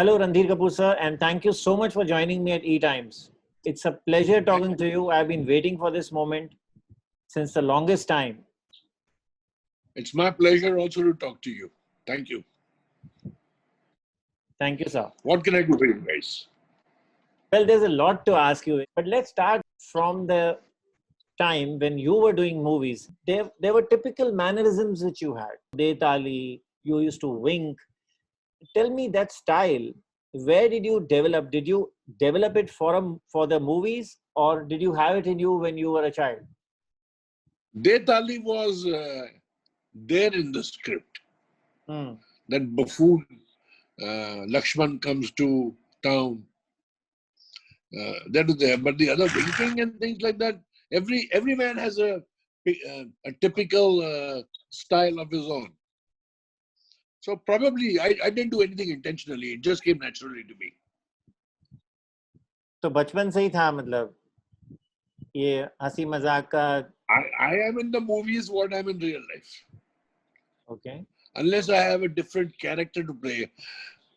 Hello, Randhir Kapoor, sir, and thank you so much for joining me at E Times. It's a pleasure talking to you. I've been waiting for this moment since the longest time. It's my pleasure also to talk to you. Thank you. Thank you, sir. What can I do for you guys? Well, there's a lot to ask you, but let's start from the time when you were doing movies. There were typical mannerisms which you had. Detali, you used to wink. Tell me that style. Where did you develop? Did you develop it for the movies, or did you have it in you when you were a child? Detali was there in the script. That buffoon Lakshman comes to town. That is there. But the other winking and things like that, every man has a typical style of his own. So probably I didn't do anything intentionally. It just came naturally to me. तो बचपन से ही था मतलब ये हंसी मजाक का. I am in the movies what I'm in real life. Okay. Unless I have a different character to play.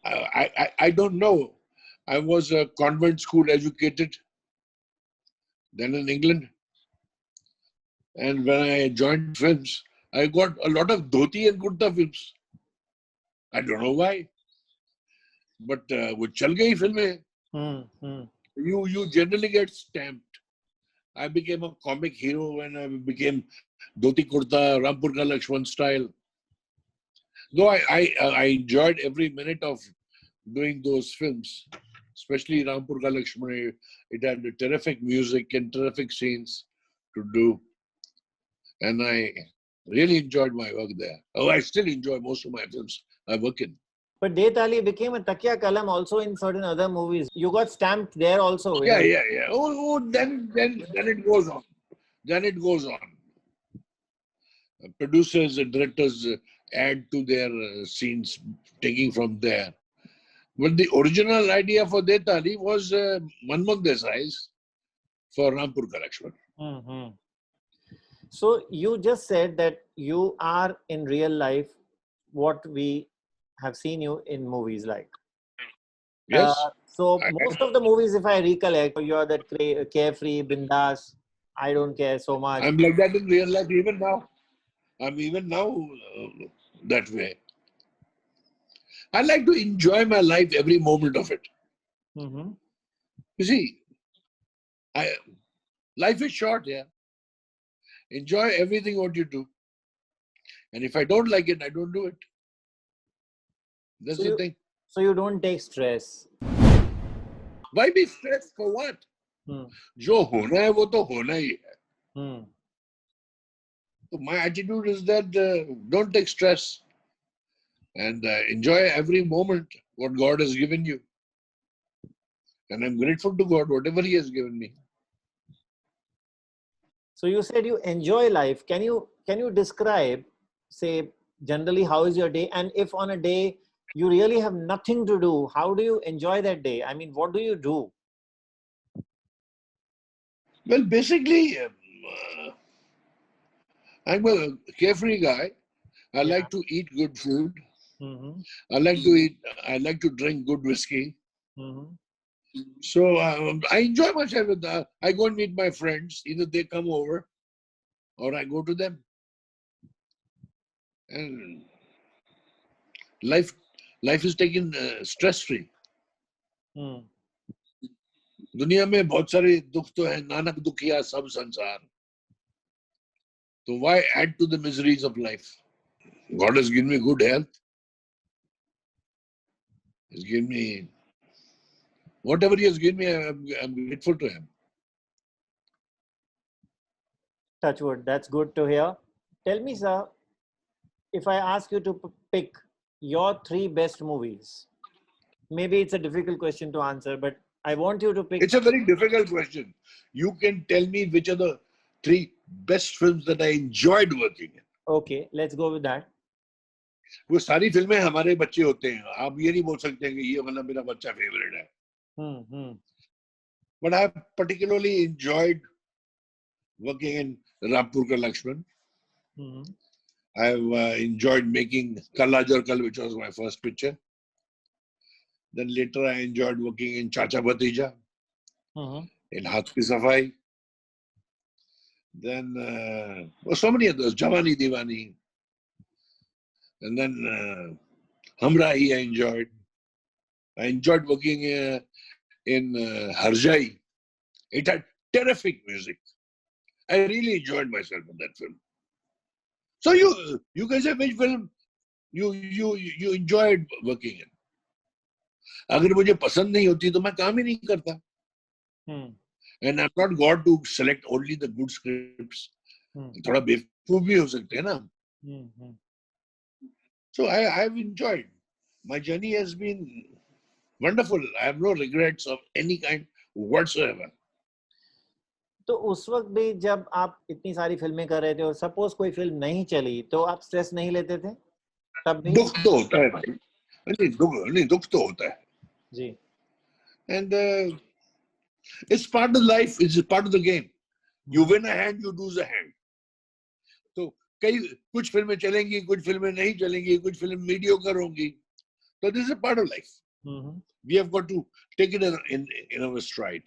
I don't know. I was a convent school educated, then in England. And when I joined films, I got a lot of dhoti and kurta films. I don't know why. But with chal gayi filmein, you generally get stamped. I became a comic hero when I became dhoti kurta, Rampur Ka Lakshman style. Though I enjoyed every minute of doing those films, especially Rampur Ka Lakshman. It had terrific music and terrific scenes to do. And I really enjoyed my work there. Oh, I still enjoy most of my films I work in. But Detali became a Takya Kalam also in certain other movies. You got stamped there also. Yeah. Then it goes on. Then it goes on. Producers and directors add to their scenes, taking from there. But the original idea for Detali was Manmohan Desai's for Rampur Ka Lakshman. So you just said that you are in real life what we have seen you in movies like. Yes. So most of the movies, if I recollect, you're that carefree, bindas. I don't care so much. I'm like that in real life even now. I'm even now that way. I like to enjoy my life every moment of it. You see, life is short, yeah. Enjoy everything what you do. And if I don't like it, I don't do it. That's the thing. So you don't take stress. Why be stressed for what? जो होना है वो तो होना ही है. So my attitude is that don't take stress and enjoy every moment what God has given you. And I'm grateful to God whatever He has given me. So you said you enjoy life. Can you describe, say, generally how is your day? And if on a day you really have nothing to do, how do you enjoy that day? I mean, what do you do? Well, basically, I'm a carefree guy. I like to eat good food. I like to drink good whiskey. So I enjoy myself with that. I go and meet my friends. Either they come over or I go to them. And life is taken stress-free. दुनिया में बहुत सारे दुख तो है, नानक दुखिया सब संसार. So why add to the miseries of life? God has given me good health. He's given me whatever He has given me. I'm grateful to Him. Touch wood. That's good to hear. Tell me, sir, if I ask you to pick your 3 best movies, maybe it's a difficult question to answer, but I want you to pick. It's a very difficult question. You can tell me which are the 3 best films that I enjoyed working in. Okay, let's go with that. वो सारी फिल्में हमारे बच्चे होते हैं. आप ये नहीं बोल सकते कि ये वाला मेरा बच्चा फेवरेट है. But I particularly enjoyed working in Rampur Ka Lakshman. I've enjoyed making Kal Aaj Aur Kal, which was my first picture. Then later I enjoyed working in Chacha Bhatija, Mhm. in Haath Ki Safai. Then so many others, Jawani Diwani. And then Hamrahi I enjoyed. I enjoyed working in Harjai. It had terrific music. I really enjoyed myself in that film. So you guys say which film you enjoyed working in? अगर मुझे पसंद नहीं होती तो मैं काम ही नहीं करता. And I'm not God to select only the good scripts. थोड़ा बेवकूफ भी हो सकते हैं ना. So I've enjoyed. My journey has been wonderful. I have no regrets of any kind whatsoever. तो उस वक्त भी जब आप इतनी सारी फिल्में कर रहे थे और सपोज कोई फिल्म नहीं चली तो आप स्ट्रेस नहीं लेते थे तब भी? दुख तो होता है भाई. नहीं दुख तो होता है जी. And it's part of life. It's part of the game. You win a hand, you lose a hand. तो कुछ फिल्में चलेंगी, कुछ फिल्में नहीं चलेंगी, कुछ फिल्म मीडियोकर होंगी. So this is a part of life. We have got to take it in our stride.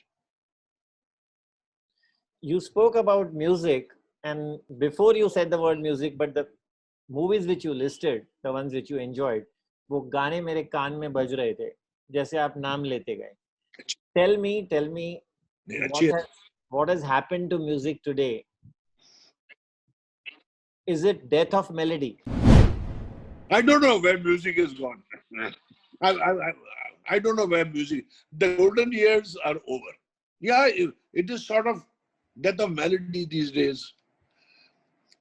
You spoke about music, and before you said the word music, but the movies which you listed, the ones which you enjoyed, वो गाने मेरे कान में बज रहे थे जैसे आप नाम लेते गए. Tell me what has happened to music today? Is it death of melody? I don't know where music is gone. I don't know where music. The golden years are over. Yeah, it is sort of death of melody these days.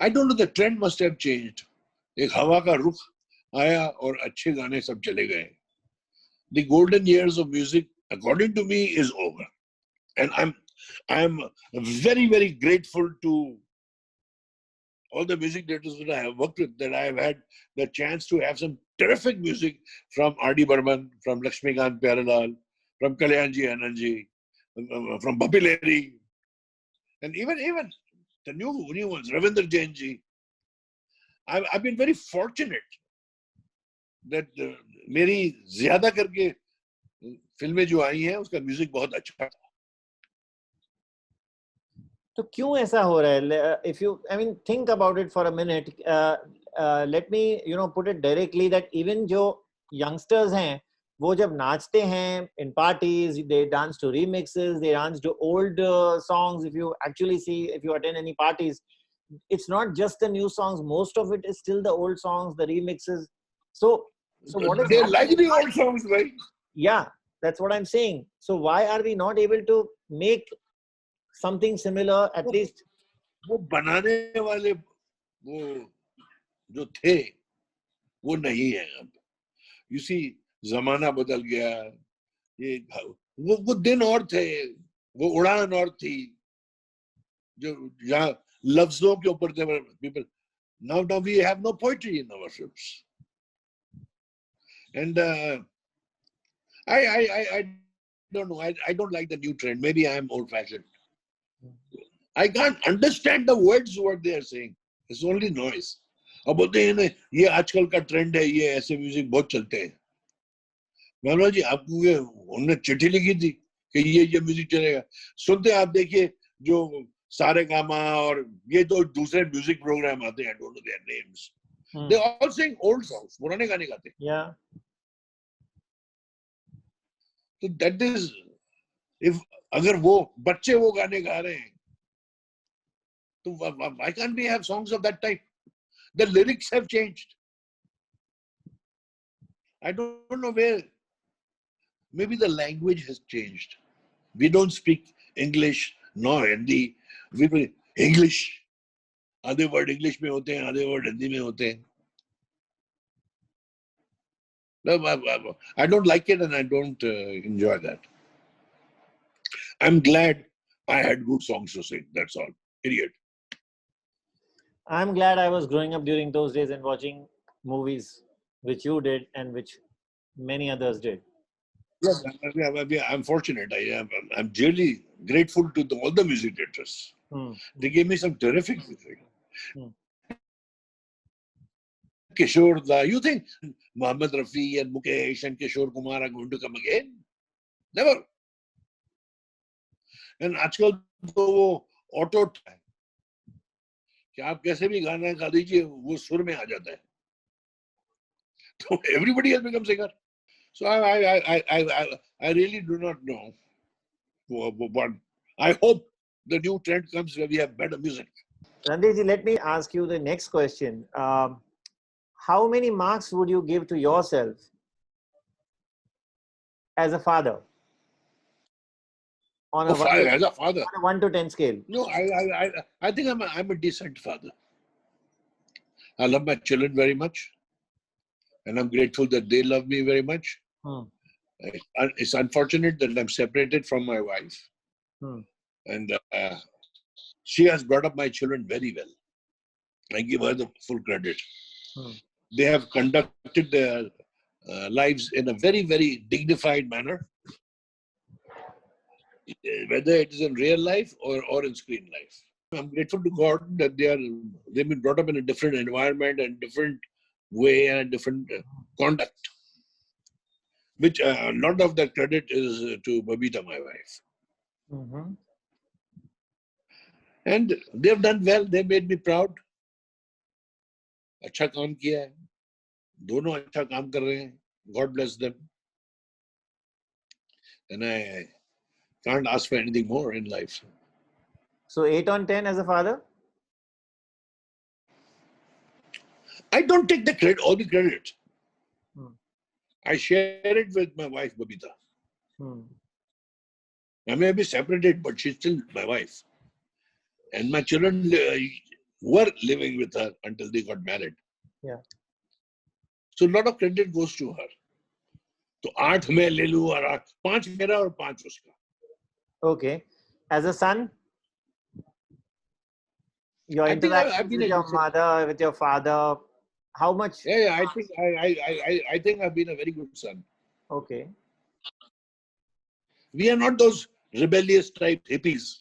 I don't know. The trend must have changed. एक हवा का रुख आया और अच्छे गाने सब चले गए. The golden years of music, according to me, is over, and I'm very, very grateful to all the music directors that I have worked with, that I have had the chance to have some terrific music from R.D. Burman, from Lakshmikant Pyarelal, from Kalyanji Anandji, from Bappi Lahiri, and even the new ones, Ravindra Jainji. I've been very fortunate that मेरी ज्यादा करके फिल्में जो आई हैं उसका music बहुत अच्छा था. तो क्यों ऐसा हो रहा है? If you, I mean, think about it for a minute. Let me, put it directly that even जो youngsters हैं, वो जब नाचते हैं in parties, they dance to remixes, they dance to old songs. If you actually see, if you attend any parties, it's not just the new songs. Most of it is still the old songs, the remixes. So what is they happening? like the old songs, right? Yeah, that's what I'm saying. So why are we not able to make something similar, at least? वो बनाने वाले वो जो थे वो नहीं है अब. You see, जमाना बदल गया. ये वो दिन और थे, वो उड़ान और थी जो जहाँ लफ्जों के ऊपर थे people. Now we have no poetry in our films, and I don't know. I don't like the new trend. Maybe I am old-fashioned. I can't understand the words what they are saying. It's only noise. अब बोलते हैं ये आजकल का trend है, ये ऐसे music बहुत चलते हैं. मानो जी आपको ये उन्होंने चिट्ठी लिखी थी कि ये म्यूजिक चलेगा. सुनते आप देखिए जो सारे गामा और ये तो दूसरे म्यूजिक प्रोग्राम आते हैं, I don't know their names. They all sing old songs. पुराने गाने गाते हैं. Yeah. So that is, if अगर वो बच्चे वो गाने गा रहे हैं तो why can't we have songs of that type? The lyrics have changed. I don't know where. Maybe the language has changed. We don't speak English nor Hindi. We speak English. आधे word English में होते हैं, आधे word Hindi में होते हैं. No, I don't like it and I don't enjoy that. I'm glad I had good songs to sing. That's all. Period. I'm glad I was growing up during those days and watching movies, which you did and which many others did. Yeah, I'm fortunate. I'm really grateful to all the music directors. They gave me some terrific music. Kishore, you think Mohammed Rafi and Mukesh and Kishore Kumar are going to come again? Never. And आजकल तो वो auto है कि आप कैसे भी गाना गा दीजिए वो सुर में आ जाता है. So everybody has become singer. So I really do not know what. I hope the new trend comes where we have better music. Randhir ji, let me ask you the next question. How many marks would you give to yourself as a father on a, As a father, on a 1 to 10 scale? no, I think I'm a decent father. I love my children very much, and I'm grateful that they love me very much. It's unfortunate that I'm separated from my wife, and she has brought up my children very well. I give her the full credit. They have conducted their lives in a very, very dignified manner, whether it is in real life or in screen life. I'm grateful to God that they've been brought up in a different environment and different way and different conduct. Which a lot of that credit is to Babita, my wife. And they've done well. They made me proud. अच्छा काम किया है. दोनों अच्छा काम कर रहे हैं. God bless them. And I can't ask for anything more in life. So 8 on 10 as a father? I don't take the credit, all the credit. I share it with my wife, Babita. I may be separated, but she's still my wife. And my children were living with her until they got married. Yeah. So a lot of credit goes to her. So 8 मैं ले लूँ और 5 मेरा और 5 उसका. Okay. As a son, your interaction with your mother, with your father, how much? Yeah, I think I've been a very good son. Okay. We are not those rebellious type hippies.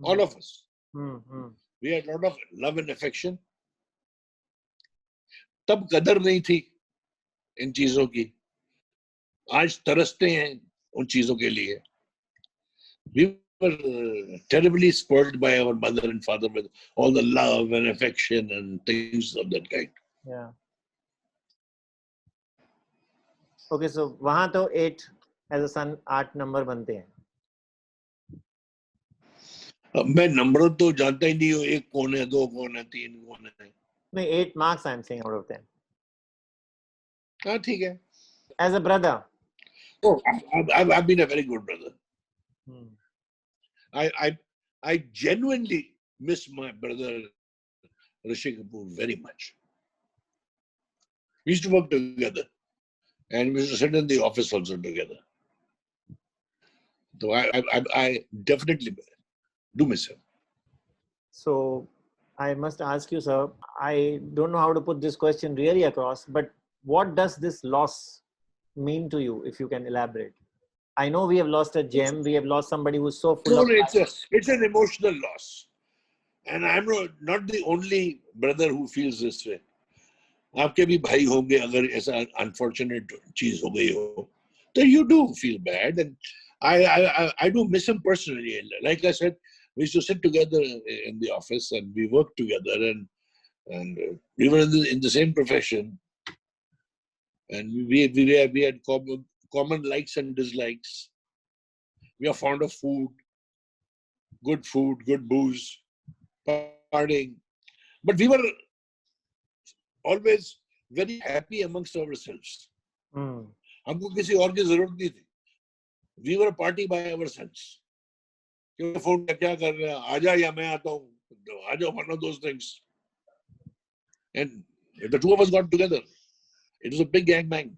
All of us. We had a lot of love and affection. तब कदर नहीं थी इन चीजों की. आज तरसते हैं उन चीजों के लिए. We were terribly spoiled by our mother and father with all the love and affection and things of that kind. Yeah. Okay, so वहाँ तो 8 as a son 8 number बनते हैं. अब मैं नंबर तो जानता ही नहीं हूँ. 1 कौन है, 2 कौन है, 3 कौन है. नहीं, 8 marks I'm saying out of 10. हाँ ठीक है. As a brother. Oh, I've been a very good brother. I genuinely miss my brother Rajiv Kapoor very much. We used to work together, and we used to sit in the office also together. So I definitely do miss him. So I must ask you, sir, I don't know how to put this question really across, but what does this loss mean to you, if you can elaborate? I know we have lost a gem. We have lost somebody who's so full of passion. It's an emotional loss. And I'm not the only brother who feels this way. आपके भी भाई होंगे अगर ऐसा unfortunate चीज हो गई हो, तो you do feel bad. And I do miss him personally. Like I said, we used to sit together in the office and we worked together, and we were in the same profession, and we had common likes and dislikes. We are fond of food, good booze, partying, but we were always very happy amongst ourselves. हमको किसी और की जरूरत नहीं थी. We were a party by ourselves. Phone पे क्या कर रहे हैं, आजा या मैं आता हूँ, आजा, one of those things. And the two of us got together. It was a big gangbang.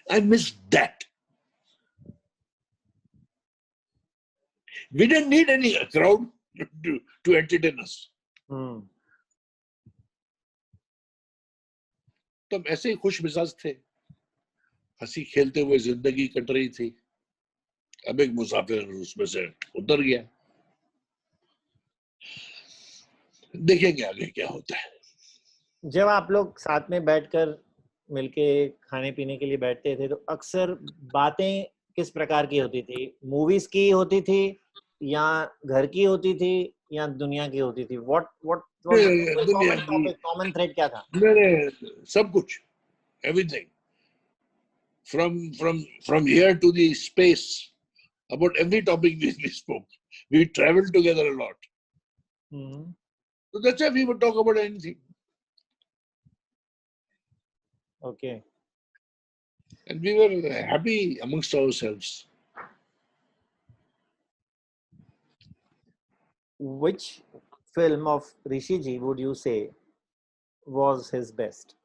I miss that. We didn't need any crowd to entertain us. तो हम ऐसे ही खुश मिजाज थे. हंसी खेलते हुए जिंदगी कट रही थी. अब एक मुसाफिर उसमें से उतर गया. देखेंगे आगे क्या होता है. जब आप लोग साथ में बैठकर मिलके खाने पीने के लिए बैठते थे तो अक्सर बातें किस प्रकार की होती थी? मूवीज की होती थी या घर की होती थी या दुनिया की होती थी? व्हाट वाज कोई दुनिया कॉमन की, टॉपिक, कॉमन थ्रेड क्या था? मैंने सब कुछ, everything, from here to the space, about every topic we spoke. We traveled together a lot. Hmm, So that's why we would talk about anything. Okay. And we were happy amongst ourselves. Which film of Rishi ji would you say was his best?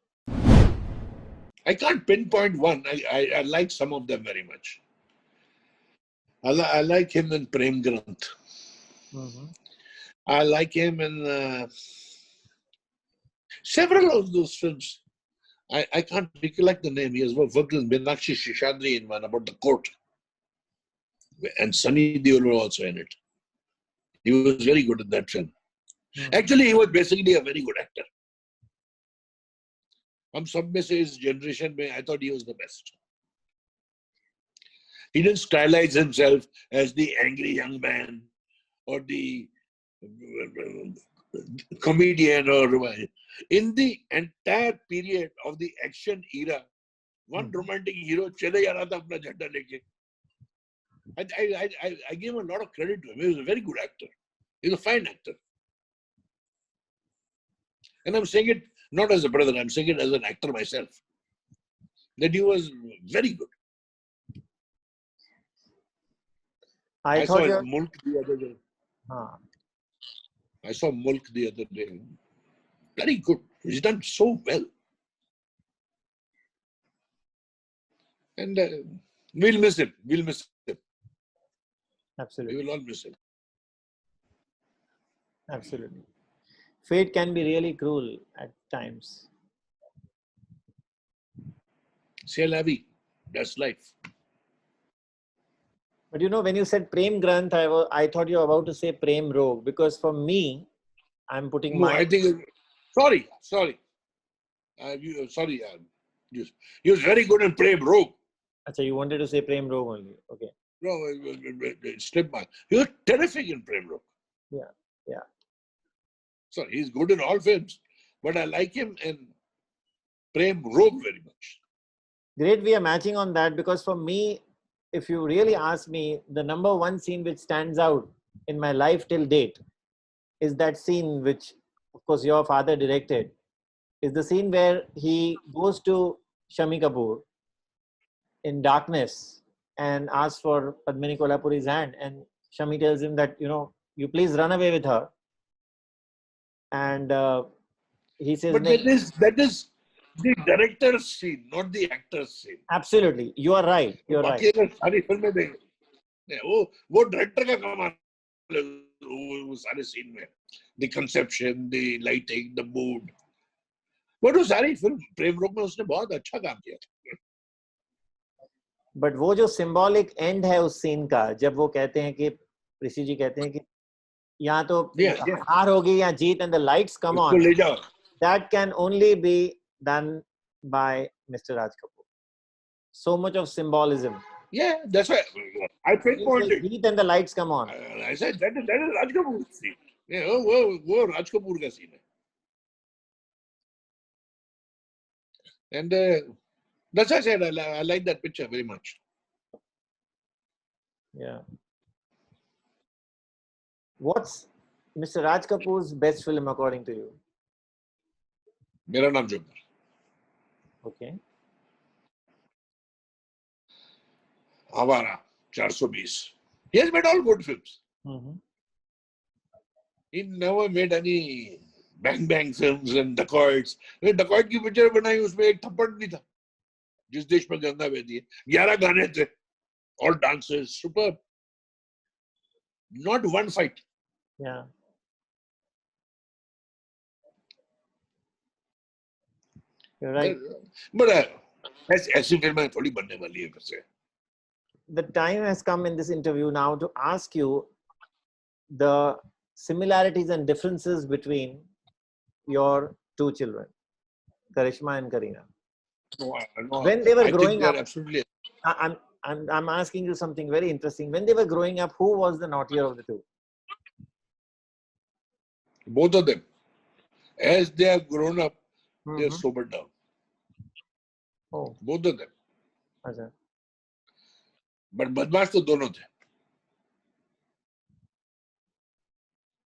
I can't pinpoint one. I like some of them very much. I like him in Prem Granth. Mm-hmm. I like him in several of those films. I can't recollect the name. He has worked with Meenakshi Shishadri in one about the court. And Sunny Deol was also in it. He was very good in that film. Mm-hmm. Actually, he was basically a very good actor. हम सब में से इस generation में, I thought he was the best. He didn't stylize himself as the angry young man or the comedian or in the entire period of the action era, one romantic hero चले जा रहा था अपना झंडा लेके. I give him a lot of credit to him. He was a very good actor. He's a fine actor. And I'm saying it not as a brother, I'm saying it as an actor myself. That he was very good. I saw Mulk the other day. I saw Mulk the other day. Very good. He's done so well. And we'll miss him. We'll miss him. Absolutely. We will all miss him. Absolutely. Fate can be really cruel at times. C'est la vie. That's life. But you know, when you said Prem Granth, I thought you were about to say Prem Rogue, because for me, I'm putting No, I think. Sorry. Sorry. He was very good in Prem Rogue. Achha, you wanted to say Prem Rogue only. Okay. No, slip my. He was terrific in Prem Rogue. Yeah. Yeah. Sorry, he's good in all films, but I like him in Prem Rogue very much. Great, we are matching on that, because for me, if you really ask me, the number one scene which stands out in my life till date is that scene which, of course, your father directed, is the scene where he goes to Shami Kapoor in darkness and asks for Padmini Kolhapuri's hand, and Shami tells him that, you please run away with her. And he says, but that is the director's scene, not the actor's scene. Absolutely, you are right. You are right. सारी फिल्में देखें, वो director का कमाल है, वो सारे scene में, the conception, the lighting, the mood. वो तो सारी फिल्म प्रेम रोग में उसने बहुत अच्छा काम किया. बट वो जो सिंबॉलिक एंड है उस सीन का, जब वो कहते हैं कि ऋषि जी कहते हैं कि यहाँ तो हार होगी या जीत, and the lights come on, that can only be done by Mister Raj Kapoor. So much of symbolism. Yeah, that's why I pinpointed. Heat and the lights come on. I said that is Raj Kapoor's scene. Yeah, वो Raj Kapoor का scene है. And that's why I said I like that picture very much. Yeah. What's Mr. Raj Kapoor's best film according to you? मेरा नाम joker. Okay. Avara, 420. He has made all good films. Mm-hmm. He never made any bang bang films and dacoits. dacoit की picture बनाई, उसमें एक थप्पड़ नहीं था. जिस देश में गंगा बहती है, 11 गाने थे, all dances, superb. Not one fight. Yeah. You're right. But ऐसी फिल्में थोड़ी बनने वाली है वैसे. The time has come in this interview now to ask you the similarities and differences between your two children. Karisma and Kareena. No, When they were I think growing they up, are absolutely. I'm asking you something very interesting. When they were growing up, who was the naughtier of the two? Both of them. As they have grown up, they are Mm-hmm. sobered down. Oh, Both of them. अच्छा. But बदमाश तो दोनों थे.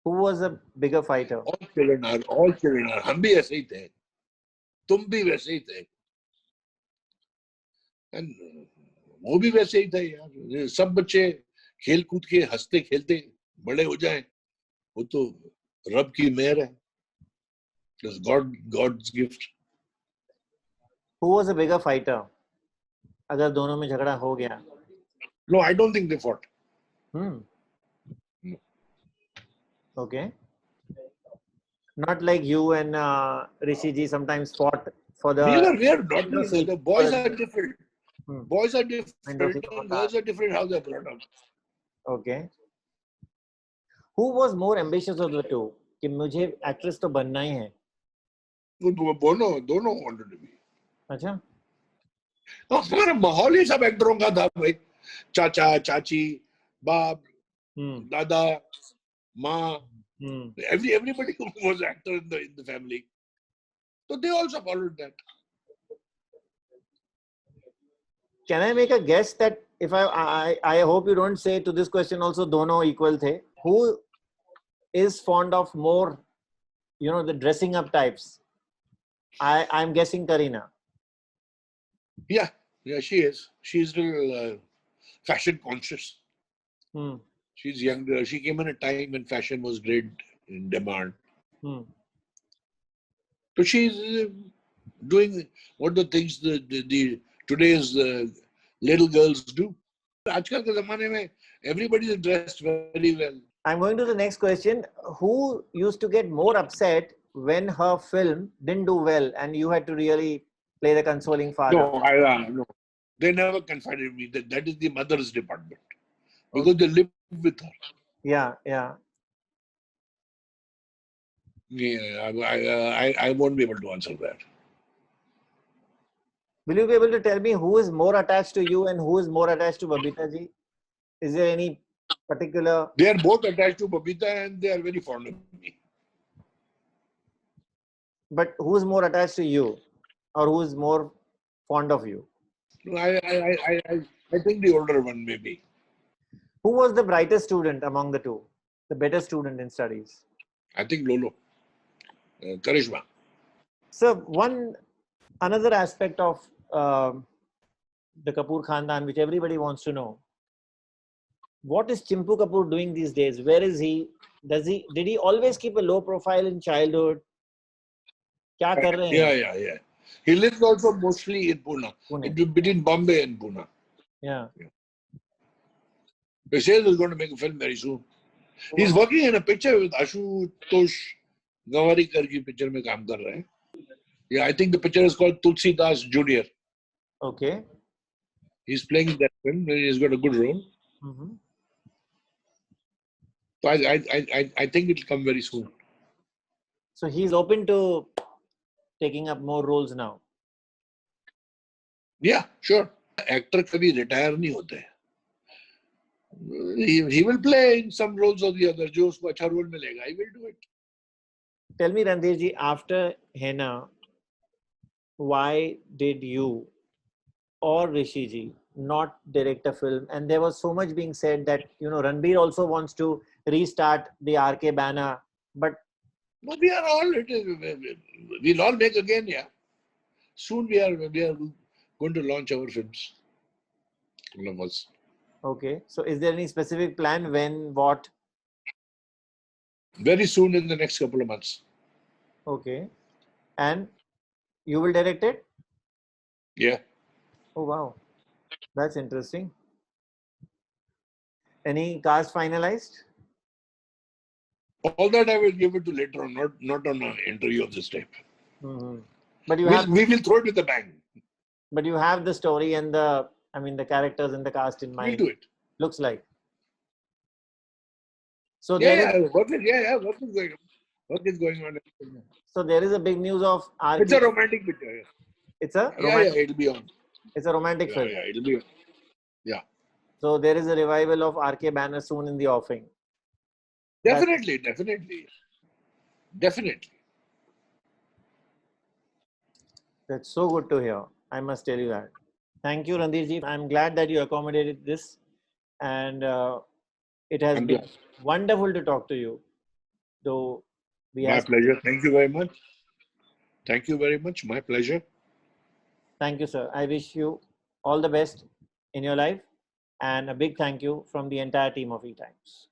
Who was a bigger fighter? All children are. हम भी ऐसे ही थे. तुम भी वैसे ही थे. And वो भी वैसे ही थे यार. सब बच्चे खेल कूद के हंसते खेलते बड़े हो जाएं. वो तो रब की मेहर है. It's God's gift. Who was a bigger fighter? अगर दोनों में झगड़ा हो गया. No, I don't think they fought. Hmm. No. Okay. Not like you and Rishi ji sometimes fought for the We are not. window seat. The boys are different. Hmm. Boys are Window seat different of a and car. girls are different how they're brought up. Okay. Who was more ambitious of the two? कि मुझे actress तो बनना ही है. दोनों wanted to be. अच्छा. हमारा माहौल ही सब एक्टरों का था भाई. चाचा, चाची, बाप, दादा, माँ. Everybody was actor in the family. So they also followed that. Can I make a guess that if I hope you don't say to this question also दोनों equal थे. Who is fond of more, the dressing up types? I'm guessing Kareena. Yeah, she is. She's little fashion conscious. She's younger. She came in a time when fashion was great in demand. So she's doing what the things the today's little girls do. आजकल के ज़माने में everybody is dressed very well. I'm going to the next question. Who used to get more upset when her film didn't do well and you had to really play the consoling father? No. They never confided me. That is the mother's department. Because they live with her. Yeah. Yeah, I won't be able to answer that. Will you be able to tell me who is more attached to you and who is more attached to Babita ji? Is there any particular... They are both attached to Babita and they are very fond of me. But who is more attached to you or who is more fond of you? I think the older one maybe. Who was the brightest student among the two? The better student in studies? I think Lolo. Karisma. So another aspect of the Kapoor Khandan, which everybody wants to know. What is Chimpu Kapoor doing these days? Where is he? Did he always keep a low profile in childhood? क्या कर रहे हैं? Yeah. He lives also mostly in Pune. Between Bombay and Pune. Yeah. He says he's going to make a film very soon. He's working in a picture with Ashutosh Gawarikar ki picture mein kaam kar rahe hain. Yeah, I think the picture is called Toolsidas Junior. Okay. He's playing in that film. He's got a good role. So I think it'll come very soon. So he's open to taking up more roles now. Yeah, sure. Actor कभी retire नहीं होते. He will play in some roles or the other. जो उसको अच्छा role मिलेगा, he will do it. Tell me, Randhir ji, after Henna, why did you or Rishi ji not direct a film? And there was so much being said that Ranbir also wants to restart the RK banner, but no, we'll all make again. Yeah, soon we are going to launch our films. All of us. Okay, so is there any specific plan when, what? Very soon in the next couple of months. Okay, and you will direct it? Yeah. Oh wow, that's interesting. Any cast finalized? All that I will give it to later on, not on an interview of this type. But we will throw it with a bang. But you have the story and the characters and the cast in mind. We'll do it. Looks like. So work is going on. Work is going on. So there is a big news of It's a RK. romantic picture. It's a Yeah, romantic. it'll be on. It's a romantic Yeah, film. yeah, it'll be on. Yeah, So there is a revival of RK Banner soon in the offing. That, definitely, definitely, definitely. that's so good to hear. I must tell you that. Thank you, Randhirji. I'm glad that you accommodated this, and it has I'm been glad. wonderful to talk to you. Though we My have, pleasure. Thank you very much. Thank you very much. My pleasure. thank you, sir. I wish you all the best in your life, and a big thank you from the entire team of E Times.